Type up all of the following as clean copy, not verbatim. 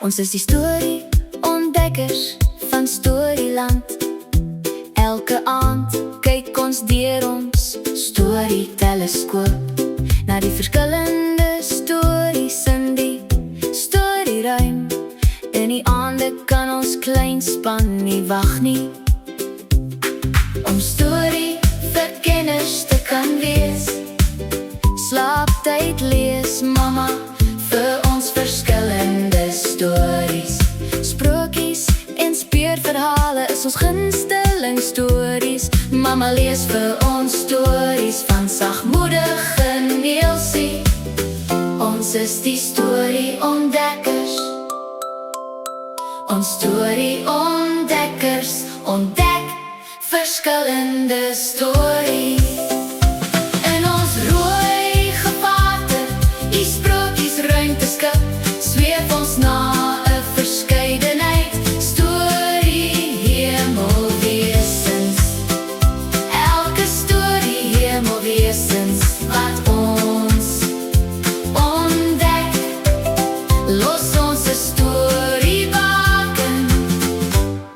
Ons is die storie ontdekkers van Storyland. Elke aand kyk ons deur ons storyteleskoop na die verskillende stories in die storyruim. In die aande kan ons klein span nie wag nie om storie vir kenners te kan wees. Slaaptyd lees mamma vir ons verskillende stories. Sprokies en speurverhale is ons gunsteling stories. Mamma lees vir ons stories van sagmoedige Neelsie. Ons is die storie ontdekkers. Ons storie ontdekkers ontdek verskillende stories. In ons rooi gevaarte, die sprokies ruimteskip, sweef ons na 'n verskeidenheid storie hemelwesens. Elke storie hemelwesens wat ons ontdek, los ons 'n storie baken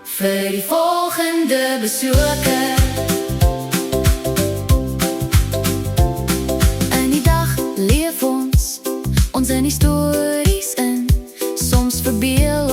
vir die volgende besoeker. In die dag leef ons in die stories in. Soms verbeel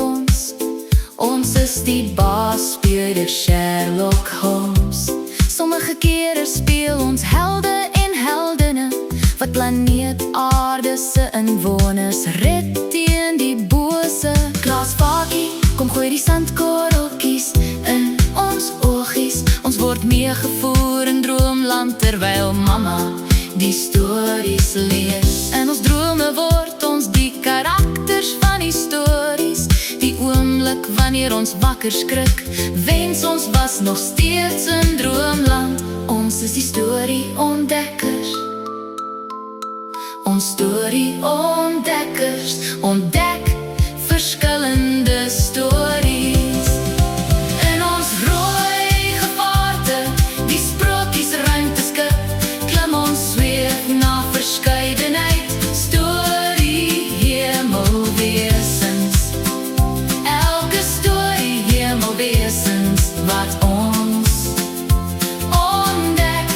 ons is die baas, speurder Sherlock Holmes. Sommige kere speel ons helde en heldinne wat planeet Aarde se inwoners red teen die bose. Klaas Vakie, kom gooi die sandkorreltjies in ons oogies. Ons word meegevoer in droomland terwyl mamma die stories lees. In ons drome word ons die karakters van die stories. Die oomblik wanneer ons wakker skrik, wens ons was nog steeds in droomland. Ons is die storie ontdekkers. Ons storie ontdekkers ontdek verskillende stories. In ons rooi gevaarte, die sprokies ruimteskip, klim ons sweef na verskeidenheid storie hemelwesens. Elke storie hemelwesens wat ons ontdek,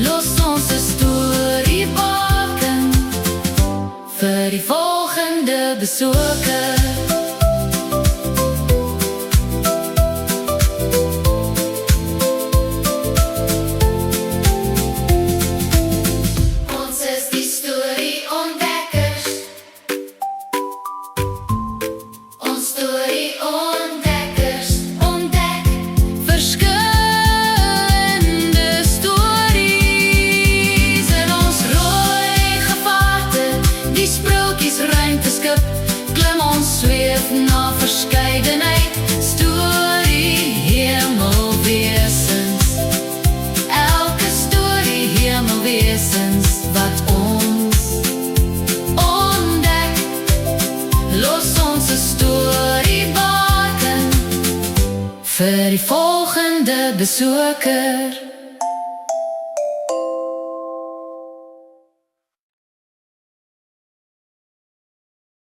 los ons 'n storie baken vir die volgende besoeker. Ons is die storie ontdekkers. Ons storie ontdekkers ontdek verskillende stories. In ons rooi gevaarte, die sprokies ruimteskip, klim ons sweef na verskeidenheid storie hemelwesens. Elke storie hemelwesens wat ons ontdek, los ons 'n storie baken vir die volgende besoeker.